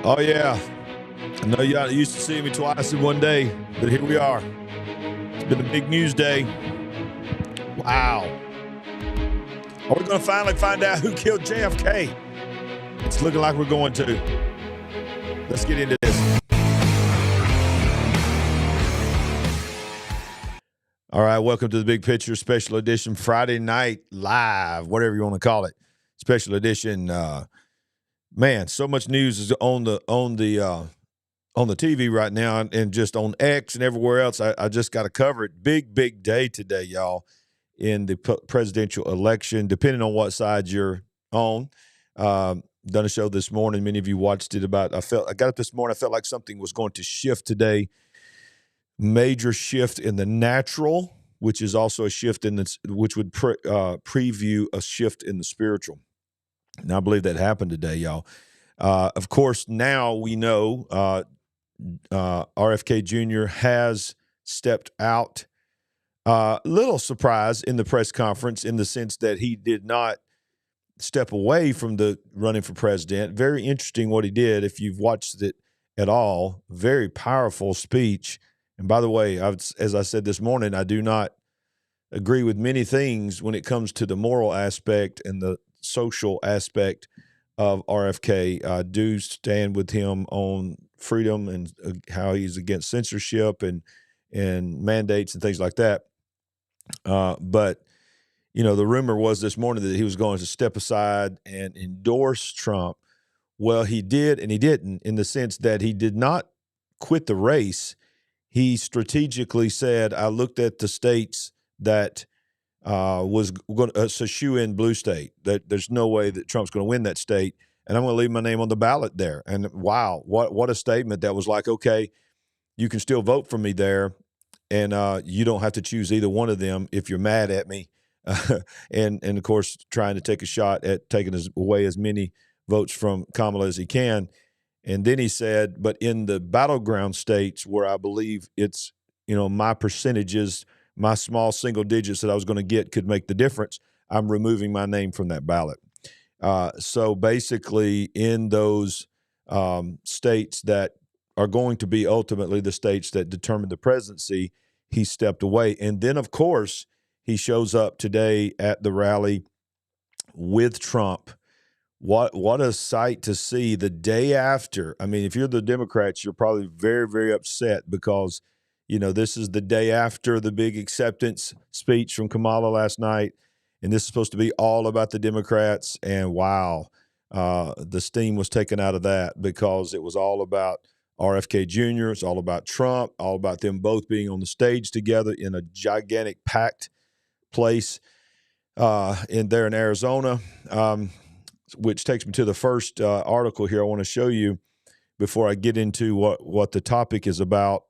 Oh, yeah. I know y'all used to see me twice in one day, but here we are. It's been a big news day. Wow. Are we going to finally find out who killed JFK? It's looking like we're going to. Let's get into this. All right, welcome to the Big Picture Special Edition Friday Night Live, whatever you want to call it. Special edition. Man, so much news is on the TV right now and just on X and everywhere else. I just got to cover it. Big day today, y'all, in the presidential election, depending on what side you're on. Done a show this morning. Many of you watched it. I got up this morning. I felt like something was going to shift today. Major shift in the natural, which is also a shift which would preview a shift in the spiritual. And I believe that happened today, y'all. Of course, now we know RFK Jr. has stepped out. Little surprise in the press conference in the sense that he did not step away from the running for president. Very interesting what he did. If you've watched it at all, very powerful speech. And by the way, as I said this morning, I do not agree with many things when it comes to the moral aspect and the social aspect of RFK. I do stand with him on freedom and how he's against censorship and mandates and things like that. But, you know, the rumor was this morning that he was going to step aside and endorse Trump. Well, he did and he didn't, in the sense that he did not quit the race. He strategically said, I looked at the states that was going to shoe in blue state, that there's no way that Trump's going to win that state, and I'm going to leave my name on the ballot there. And wow, what a statement. That was like, okay, you can still vote for me there, and you don't have to choose either one of them if you're mad at me. And of course, trying to take a shot at taking away as many votes from Kamala as he can. And then he said, but in the battleground states where I believe it's, you know, my percentages, my small single digits that I was going to get could make the difference, I'm removing my name from that ballot. So basically in those states that are going to be ultimately the states that determine the presidency, he stepped away. And then, of course, he shows up today at the rally with Trump. What a sight to see the day after. I mean, if you're the Democrats, you're probably very, very upset because, you know, this is the day after the big acceptance speech from Kamala last night. And this is supposed to be all about the Democrats. And wow, the steam was taken out of that because it was all about RFK Jr. It's all about Trump, all about them both being on the stage together in a gigantic packed place in Arizona. Which takes me to the first article here I want to show you before I get into what the topic is about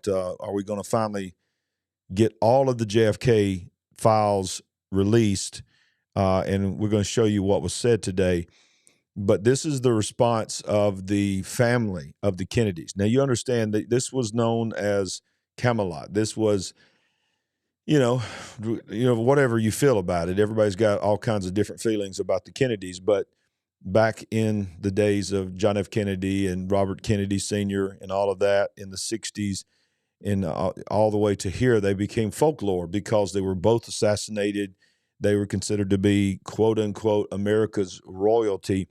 are we going to finally get all of the JFK files released, and we're going to show you what was said today. But this is the response of the family of the Kennedys. Now, you understand that this was known as Camelot. This was, you know, whatever you feel about it. Everybody's got all kinds of different feelings about the Kennedys, but back in the days of John F. Kennedy and Robert Kennedy Sr. and all of that in the 60s and all the way to here, they became folklore because they were both assassinated. They were considered to be, quote unquote, America's royalty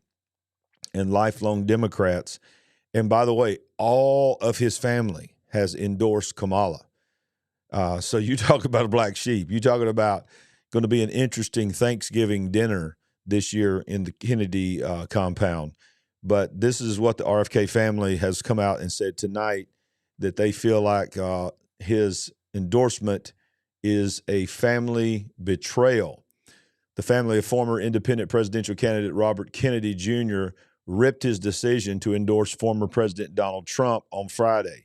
and lifelong Democrats. And by the way, all of his family has endorsed Kamala. So you talk about a black sheep. You're talking about going to be an interesting Thanksgiving dinner this year in the Kennedy compound. But this is what the RFK family has come out and said tonight, that they feel like his endorsement is a family betrayal. The family of former independent presidential candidate Robert Kennedy Jr. ripped his decision to endorse former President Donald Trump on Friday.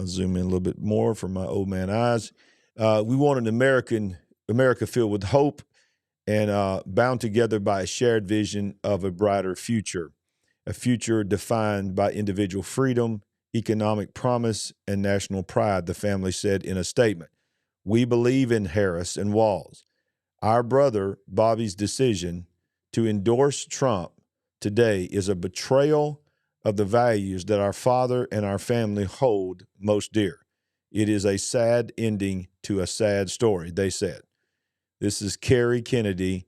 Zoom in a little bit more for my old man eyes. We want an America filled with hope and bound together by a shared vision of a brighter future, a future defined by individual freedom, economic promise, and national pride, the family said in a statement. We believe in Harris and Walz. Our brother Bobby's decision to endorse Trump today is a betrayal of the values that our father and our family hold most dear. It is a sad ending to a sad story, they said. This is Kerry Kennedy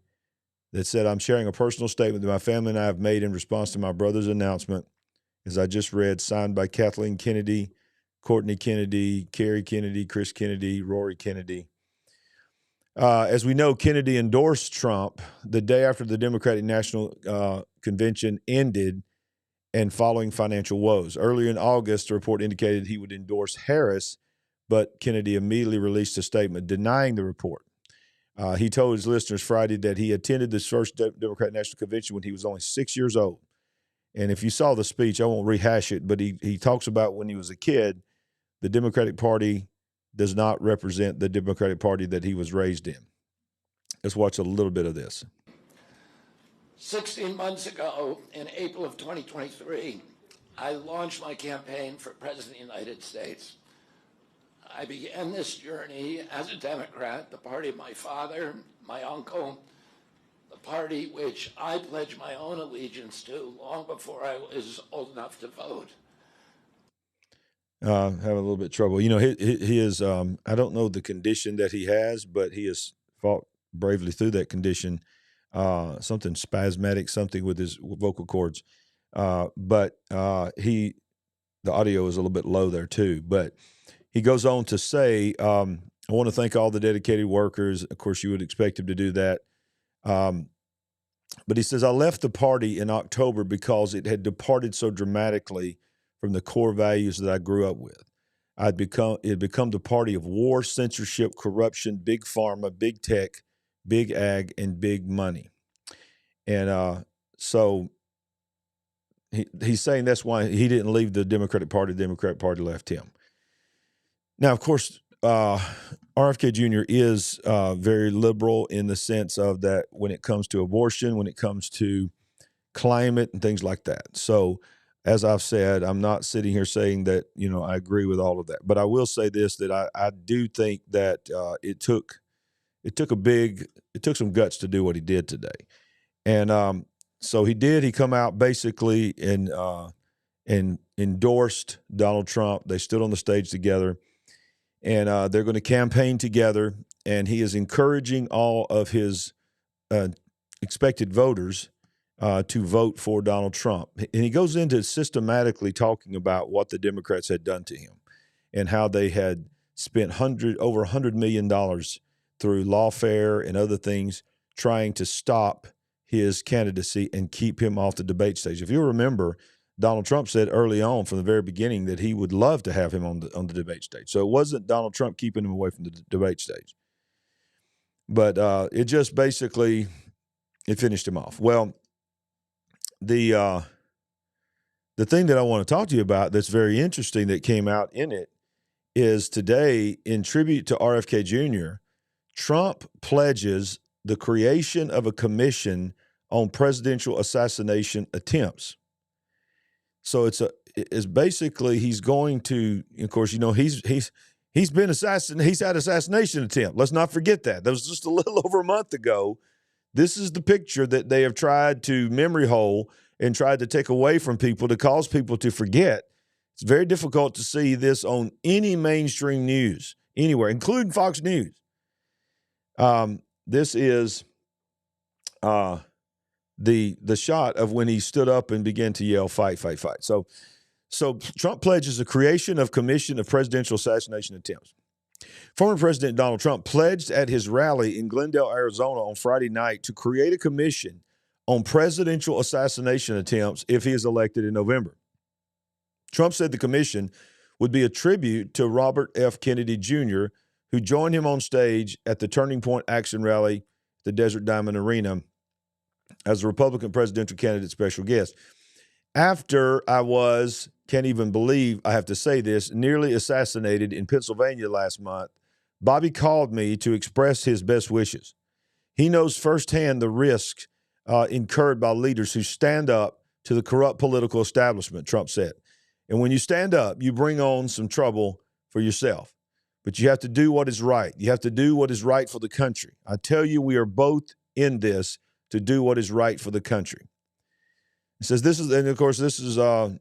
that said, I'm sharing a personal statement that my family and I have made in response to my brother's announcement, as I just read, signed by Kathleen Kennedy, Courtney Kennedy, Kerry Kennedy, Chris Kennedy, Rory Kennedy. As we know, Kennedy endorsed Trump the day after the Democratic National Convention ended and following financial woes. Earlier in August, the report indicated he would endorse Harris, but Kennedy immediately released a statement denying the report. He told his listeners Friday that he attended this first Democratic National Convention when he was only 6 years old. And if you saw the speech, I won't rehash it, but he talks about when he was a kid, the Democratic Party does not represent the Democratic Party that he was raised in. Let's watch a little bit of this. 16 months ago, in April of 2023, I launched my campaign for President of the United States. I began this journey as a Democrat, the party of my father, my uncle, the party which I pledged my own allegiance to long before I was old enough to vote. Having a little bit of trouble. You know, he is, I don't know the condition that he has, but he has fought bravely through that condition, something spasmodic, something with his vocal cords. But the audio is a little bit low there too. But he goes on to say, I want to thank all the dedicated workers. Of course, you would expect him to do that. But he says, I left the party in October because it had departed so dramatically from the core values that I grew up with. It had become the party of war, censorship, corruption, big pharma, big tech, big ag, and big money. And so he's saying that's why he didn't leave the Democratic Party. The Democratic Party left him. Now, of course, RFK Jr. is very liberal in the sense of that when it comes to abortion, when it comes to climate and things like that. So, as I've said, I'm not sitting here saying that, you know, I agree with all of that. But I will say this, that I do think that it took some guts to do what he did today. And so he did. He come out basically and endorsed Donald Trump. They stood on the stage together. And they're going to campaign together, and he is encouraging all of his expected voters to vote for Donald Trump. And he goes into systematically talking about what the Democrats had done to him and how they had spent over $100 million through lawfare and other things trying to stop his candidacy and keep him off the debate stage. If you remember, Donald Trump said early on from the very beginning that he would love to have him on the debate stage. So it wasn't Donald Trump keeping him away from the debate stage. But it just basically, it finished him off. Well, the thing that I want to talk to you about that's very interesting that came out in it is today, in tribute to RFK Jr., Trump pledges the creation of a commission on presidential assassination attempts. So it's basically he's going to, of course, you know, he's been assassinated. He's had assassination attempt. Let's not forget that. That was just a little over a month ago. This is the picture that they have tried to memory hole and tried to take away from people to cause people to forget. It's very difficult to see this on any mainstream news anywhere, including Fox News. This is the shot of when he stood up and began to yell, "Fight, fight, fight." So Trump pledges the creation of commission of presidential assassination attempts. Former President Donald Trump pledged at his rally in Glendale, Arizona on Friday night to create a commission on presidential assassination attempts if he is elected in November. Trump said the commission would be a tribute to Robert F. Kennedy Jr., who joined him on stage at the Turning Point Action Rally at the Desert Diamond Arena as a Republican presidential candidate special guest. After I was, can't even believe I have to say this, nearly assassinated in Pennsylvania last month, Bobby called me to express his best wishes. He knows firsthand the risk incurred by leaders who stand up to the corrupt political establishment, Trump said. And when you stand up, you bring on some trouble for yourself. But you have to do what is right. You have to do what is right for the country. I tell you, we are both in this to do what is right for the country. It says this is, and of course, this is, no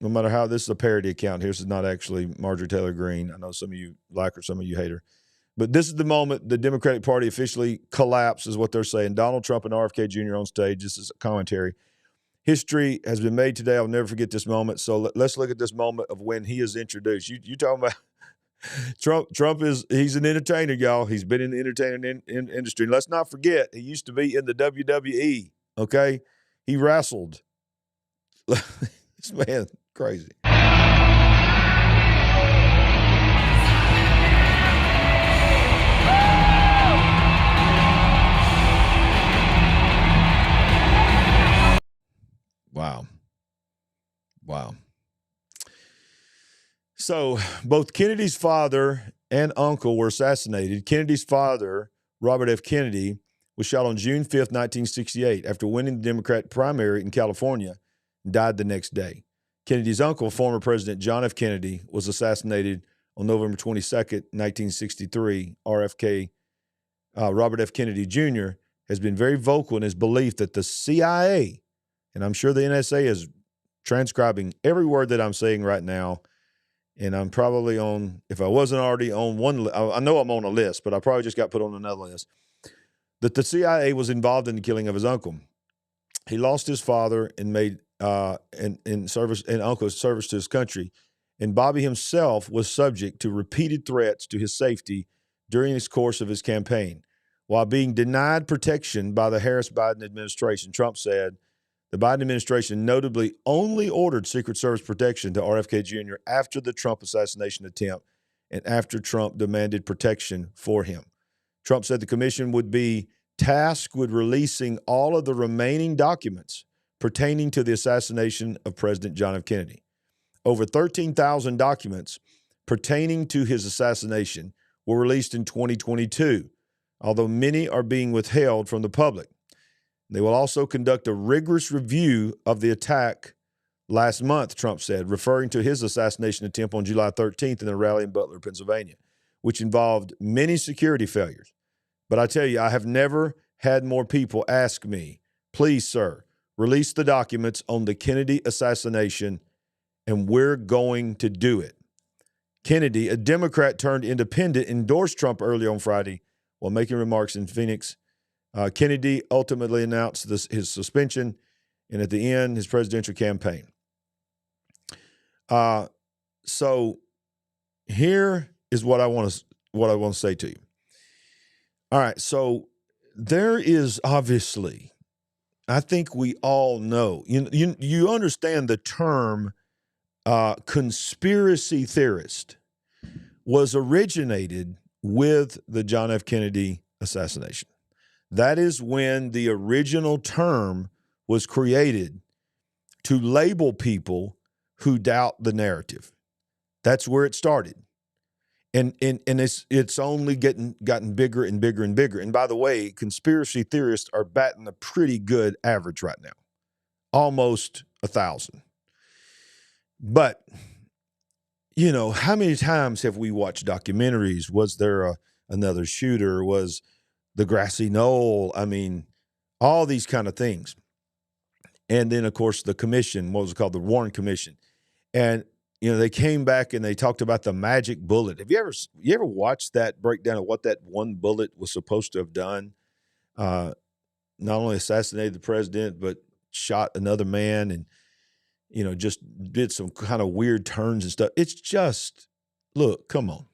matter how, this is a parody account here. This is not actually Marjorie Taylor Greene. I know some of you like her, some of you hate her. But this is the moment the Democratic Party officially collapsed, is what they're saying. Donald Trump and RFK Jr. on stage. This is a commentary. History has been made today. I'll never forget this moment. So let's look at this moment of when he is introduced. You talking about Trump he's an entertainer, y'all. He's been in the entertainment industry. Let's not forget, he used to be in the WWE, okay? He wrestled. This man, crazy. Wow. So both Kennedy's father and uncle were assassinated. Kennedy's father, Robert F. Kennedy, was shot on June 5th, 1968, after winning the Democrat primary in California, and died the next day. Kennedy's uncle, former President John F. Kennedy, was assassinated on November 22nd, 1963. RFK, Robert F. Kennedy Jr., has been very vocal in his belief that the CIA, and I'm sure the NSA is transcribing every word that I'm saying right now, and I'm probably on, if I wasn't already on one, I know I'm on a list, but I probably just got put on another list, that the CIA was involved in the killing of his uncle. He lost his father and made in service and uncle's service to his country, and Bobby himself was subject to repeated threats to his safety during the course of his campaign. While being denied protection by the Harris-Biden administration, Trump said, the Biden administration notably only ordered Secret Service protection to RFK Jr. after the Trump assassination attempt and after Trump demanded protection for him. Trump said the commission would be tasked with releasing all of the remaining documents pertaining to the assassination of President John F. Kennedy. Over 13,000 documents pertaining to his assassination were released in 2022, although many are being withheld from the public. They will also conduct a rigorous review of the attack last month, Trump said, referring to his assassination attempt on July 13th in a rally in Butler, Pennsylvania, which involved many security failures. But I tell you, I have never had more people ask me, please, sir, release the documents on the Kennedy assassination, and we're going to do it. Kennedy, a Democrat turned independent, endorsed Trump early on Friday while making remarks in Phoenix. Kennedy ultimately announced his suspension and at the end, his presidential campaign. So here is what I want to say to you. All right, so there is obviously, I think we all know, you understand the term conspiracy theorist was originated with the John F. Kennedy assassination. That is when the original term was created to label people who doubt the narrative. That's where it started. And it's only gotten bigger and bigger and bigger. And by the way, conspiracy theorists are batting a pretty good average right now. Almost 1,000. But, how many times have we watched documentaries? Was there another shooter? Was the grassy knoll? I mean, all these kind of things. And then, of course, the commission, what was it called? The Warren Commission. And, they came back and they talked about the magic bullet. Have you ever watched that breakdown of what that one bullet was supposed to have done? Not only assassinated the president, but shot another man and, just did some kind of weird turns and stuff. It's just, look, come on.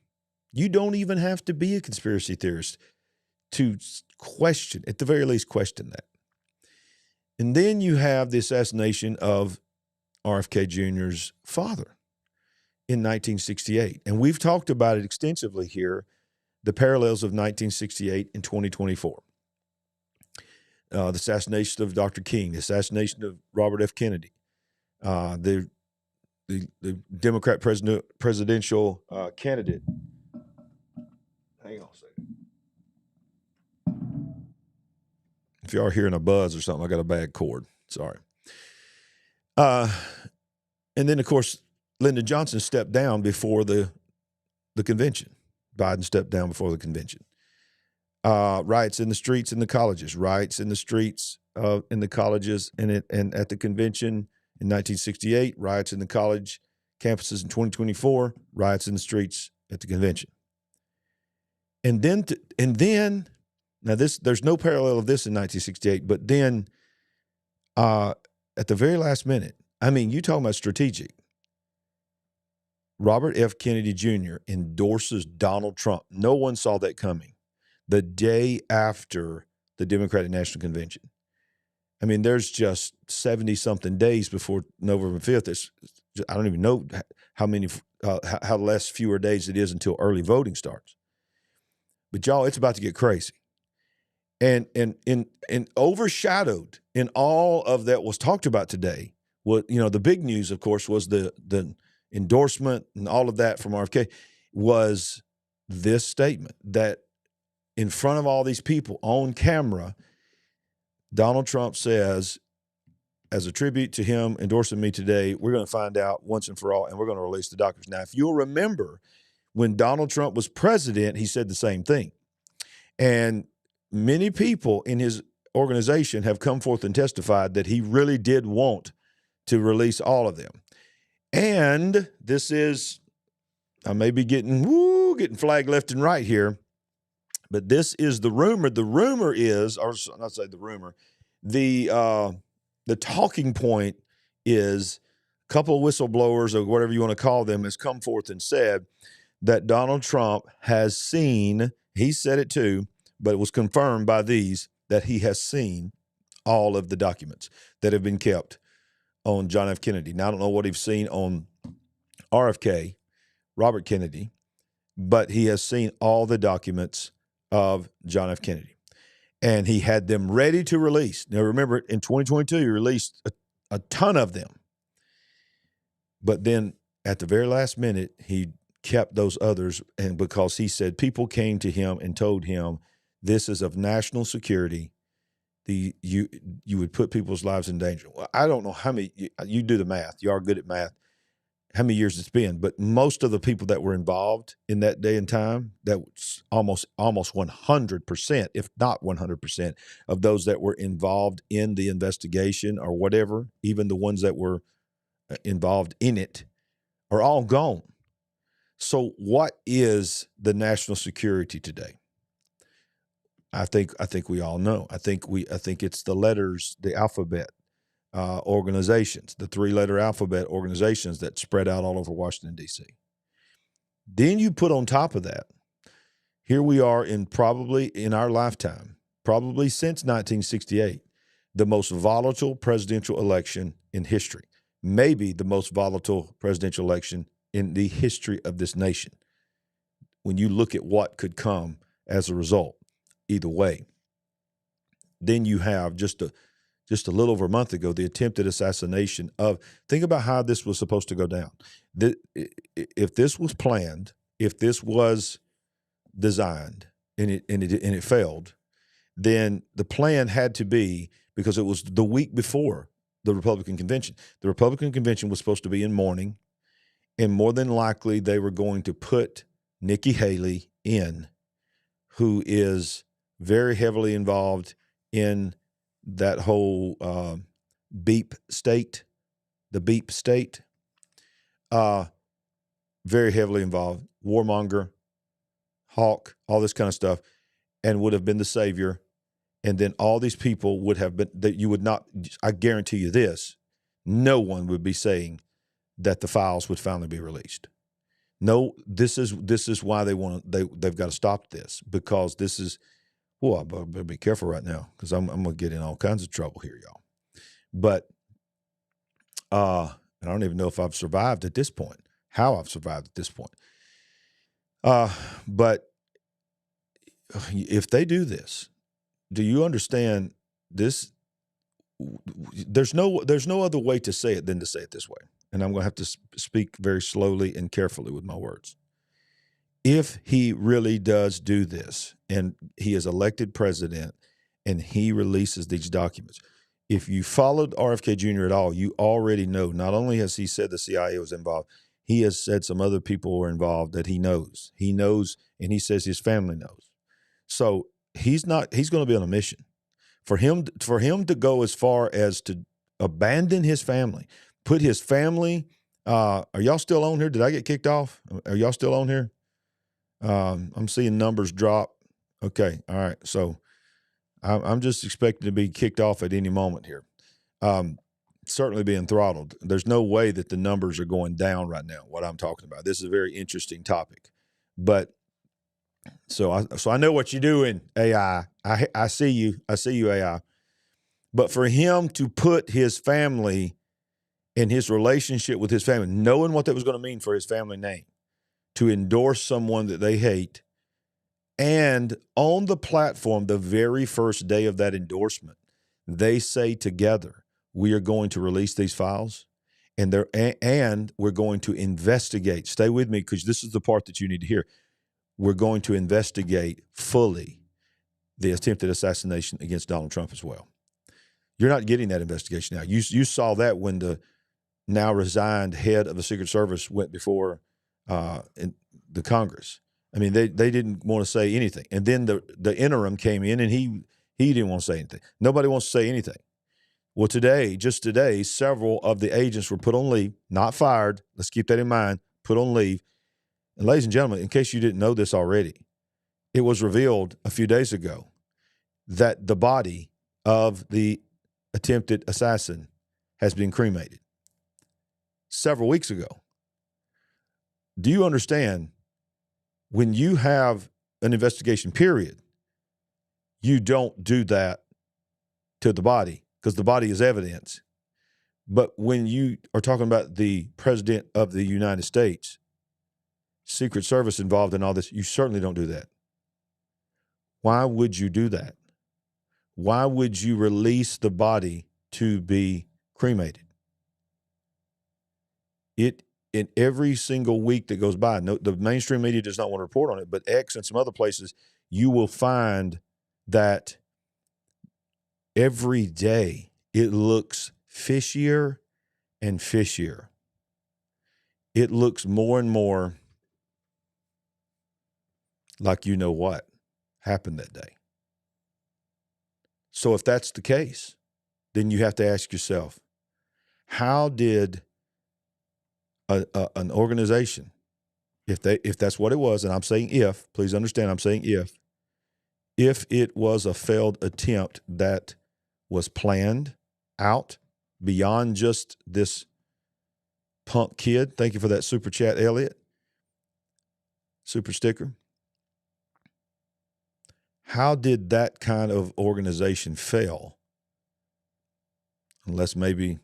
You don't even have to be a conspiracy theorist to question, at the very least, question that. And then you have the assassination of RFK Jr.'s father in 1968. And we've talked about it extensively here, the parallels of 1968 and 2024. The assassination of Dr. King, the assassination of Robert F. Kennedy, the Democrat presidential candidate. Hang on a second. If you are hearing a buzz or something, I got a bad cord. Sorry. And then, of course, Lyndon Johnson stepped down before the convention. Biden stepped down before the convention. Riots in the streets in the colleges, riots in the streets in the colleges and at the convention in 1968, riots in the college campuses in 2024, riots in the streets at the convention. And then now there's no parallel of this in 1968, but then at the very last minute, I mean, you talking about strategic. Robert F. Kennedy Jr. endorses Donald Trump. No one saw that coming. The day after the Democratic National Convention. I mean, there's just 70-something days before November 5th. I don't even know how many, how less fewer days it is until early voting starts. But y'all, it's about to get crazy. And overshadowed in all of that was talked about today. What, the big news, of course, was the endorsement and all of that from RFK, was this statement that in front of all these people on camera, Donald Trump says, as a tribute to him endorsing me today, we're going to find out once and for all, and we're going to release the documents. Now, if you'll remember, when Donald Trump was president, he said the same thing. And many people in his organization have come forth and testified that he really did want to release all of them. And this is, I may be getting flagged left and right here, but this is the rumor. The rumor is, or not say the rumor, the talking point is a couple of whistleblowers or whatever you want to call them has come forth and said that Donald Trump has seen, he said it too, but it was confirmed by these, that he has seen all of the documents that have been kept on John F. Kennedy. Now, I don't know what he's seen on RFK, Robert Kennedy, but he has seen all the documents of John F. Kennedy. And he had them ready to release. Now, remember, in 2022, he released a ton of them. But then at the very last minute, he kept those others, and because he said people came to him and told him, this is of national security. You would put people's lives in danger. Well, I don't know how many, you do the math. You are good at math. How many years it's been, but most of the people that were involved in that day and time, that was almost 100%, if not 100%, of those that were involved in the investigation or whatever, even the ones that were involved in it, are all gone. So what is the national security today? I think we all know. I think it's the letters, the alphabet organizations, the 3-letter alphabet organizations that spread out all over Washington, D.C. Then you put on top of that, here we are probably in our lifetime, probably since 1968, the most volatile presidential election in history, maybe the most volatile presidential election in the history of this nation. When you look at what could come as a result, either way, then you have just a little over a month ago, the attempted assassination of, think about how this was supposed to go down. If this was planned, if this was designed and it failed, then the plan had to be, because it was the week before the Republican convention. The Republican convention was supposed to be in mourning, and more than likely they were going to put Nikki Haley in, who is very heavily involved in that whole beep state, the beep state, very heavily involved, warmonger, hawk, all this kind of stuff, and would have been the savior. And then all these people would have been, that you would not, I guarantee you this, no one would be saying that the files would finally be released. No, this is why they've got to stop this, because this is, I better be careful right now, because I'm going to get in all kinds of trouble here, y'all. But and I don't even know if I've survived at this point, how I've survived at this point. But if they do this, do you understand this? There's no other way to say it than to say it this way. And I'm going to have to speak very slowly and carefully with my words. If he really does do this and he is elected president and he releases these documents, if you followed RFK Jr. at all, you already know, not only has he said the CIA was involved, he has said some other people were involved that he knows. He knows, and he says his family knows. So he's going to be on a mission. For him to go as far as to abandon his family, put his family. Are y'all still on here? Did I get kicked off? Are y'all still on here? I'm seeing numbers drop. Okay, all right. So I'm just expecting to be kicked off at any moment here. Certainly being throttled. There's no way that the numbers are going down right now, what I'm talking about. This is a very interesting topic. But so I know what you're doing, AI. I see you. I see you, AI. But for him to put his family and his relationship with his family, knowing what that was going to mean for his family name, to endorse someone that they hate, and on the platform, the very first day of that endorsement, they say together, we are going to release these files, and we're going to investigate. Stay with me, because this is the part that you need to hear. We're going to investigate fully the attempted assassination against Donald Trump as well. You're not getting that investigation now. You saw that when the now resigned head of the Secret Service went before in the Congress. I mean, they didn't want to say anything. And then the interim came in, and he didn't want to say anything. Nobody wants to say anything. Well, just today, several of the agents were put on leave, not fired. Let's keep that in mind, put on leave. And ladies and gentlemen, in case you didn't know this already, it was revealed a few days ago that the body of the attempted assassin has been cremated several weeks ago. Do you understand, when you have an investigation period, you don't do that to the body, because the body is evidence. But when you are talking about the president of the United States, Secret Service involved in all this, you certainly don't do that. Why would you do that? Why would you release the body to be cremated? In every single week that goes by, no, the mainstream media does not want to report on it, but X and some other places, you will find that every day it looks fishier and fishier. It looks more and more like you know what happened that day. So if that's the case, then you have to ask yourself, how did an organization, if that's what it was, and I'm saying if, please understand, I'm saying if it was a failed attempt that was planned out beyond just this punk kid, thank you for that super chat, Elliot, super sticker. How did that kind of organization fail? Unless maybe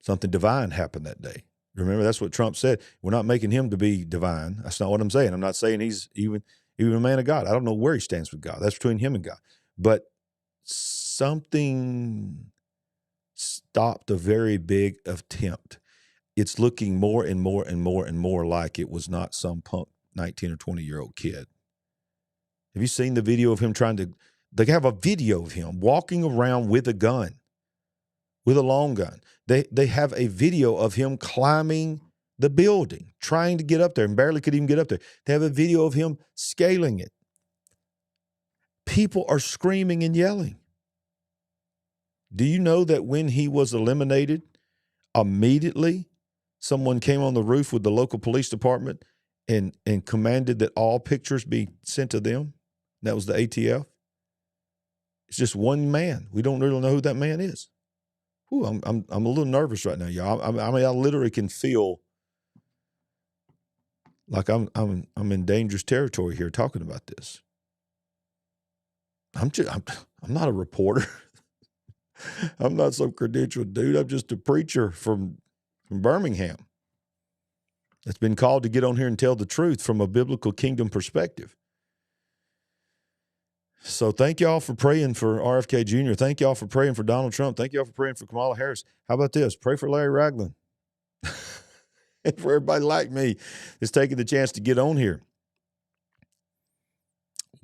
something divine happened that day. Remember, that's what Trump said. We're not making him to be divine. That's not what I'm saying. I'm not saying he's even a man of God. I don't know where he stands with God. That's between him and God. But something stopped a very big attempt. It's looking more and more and more and more like it was not some punk 19 or 20-year-old kid. Have you seen the video of him they have a video of him walking around with a gun, with a long gun. They have a video of him climbing the building, trying to get up there, and barely could even get up there. They have a video of him scaling it. People are screaming and yelling. Do you know that when he was eliminated, immediately someone came on the roof with the local police department and commanded that all pictures be sent to them? That was the ATF. It's just one man. We don't really know who that man is. Ooh, I'm a little nervous right now, y'all. I mean, I literally can feel like I'm in dangerous territory here talking about this. I'm not a reporter. I'm not some credentialed dude. I'm just a preacher from Birmingham that's been called to get on here and tell the truth from a biblical kingdom perspective. So thank y'all for praying for RFK Jr. Thank y'all for praying for Donald Trump. Thank y'all for praying for Kamala Harris. How about this? Pray for Larry Ragland. And for everybody like me that's taking the chance to get on here.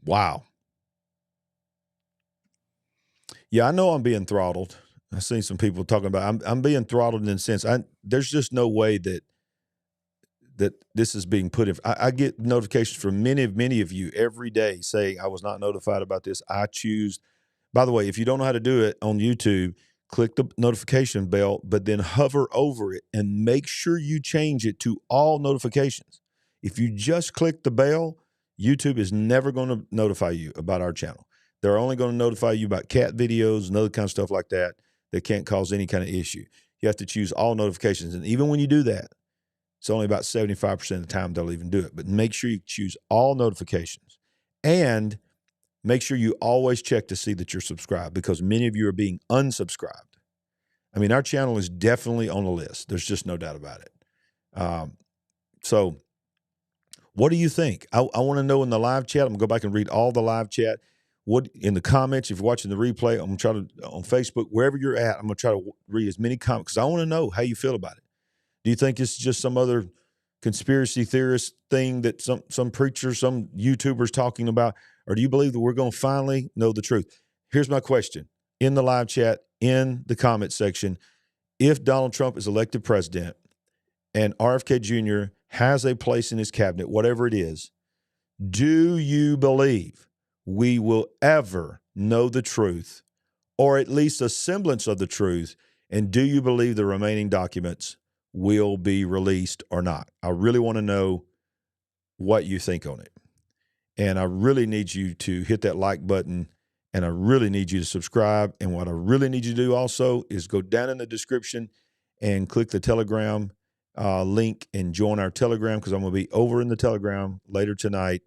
Wow. Yeah, I know I'm being throttled. I've seen some people talking about I'm being throttled in the sense there's just no way that this is being put in. I get notifications from many of you every day saying I was not notified about this. I choose By the way, if you don't know how to do it on YouTube, click the notification bell, but then hover over it and make sure you change it to all notifications. If you just click the bell, YouTube is never going to notify you about our channel. They're only going to notify you about cat videos and other kind of stuff like that that can't cause any kind of issue. You have to choose all notifications. And even when you do that, it's only about 75% of the time they'll even do it. But make sure you choose all notifications. And make sure you always check to see that you're subscribed, because many of you are being unsubscribed. I mean, our channel is definitely on the list. There's just no doubt about it. So what do you think? I want to know in the live chat. I'm going to go back and read all the live chat. What in the comments, if you're watching the replay, I'm going to try to, on Facebook, wherever you're at, I'm going to try to read as many comments, because I want to know how you feel about it. Do you think it's just some other conspiracy theorist thing that some preacher, some YouTubers talking about? Or do you believe that we're going to finally know the truth? Here's my question in the live chat, in the comment section. If Donald Trump is elected president and RFK Jr. has a place in his cabinet, whatever it is, do you believe we will ever know the truth, or at least a semblance of the truth? And do you believe the remaining documents will be released or not? I really want to know what you think on it. And I really need you to hit that like button, and I really need you to subscribe. And what I really need you to do also is go down in the description and click the Telegram link and join our Telegram, because I'm going to be over in the Telegram later tonight.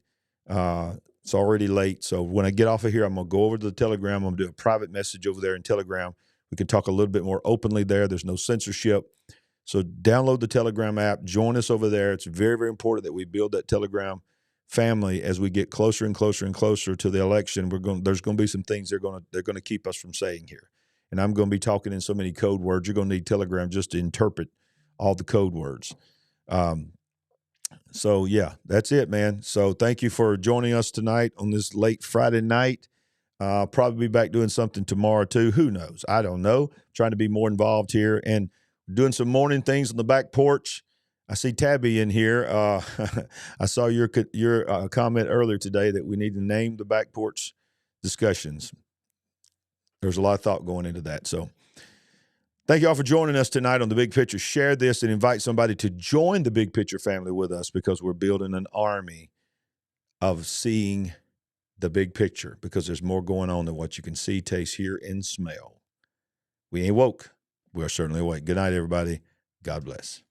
It's already late. So when I get off of here, I'm going to go over to the Telegram. I'm going to do a private message over there in Telegram. We can talk a little bit more openly there. There's no censorship. So download the Telegram app. Join us over there. It's very, very important that we build that Telegram family as we get closer and closer and closer to the election. There's going to be some things they're going to keep us from saying here. And I'm going to be talking in so many code words. You're going to need Telegram just to interpret all the code words. So yeah, that's it, man. So thank you for joining us tonight on this late Friday night. I'll probably be back doing something tomorrow too. Who knows? I don't know. Trying to be more involved here and doing some morning things on the back porch. I see Tabby in here. I saw your comment earlier today that we need to name the back porch discussions. There's a lot of thought going into that. So thank you all for joining us tonight on The Big Picture. Share this and invite somebody to join the Big Picture family with us, because we're building an army of seeing the big picture, because there's more going on than what you can see, taste, hear, and smell. We ain't woke. We are certainly awake. Good night, everybody. God bless.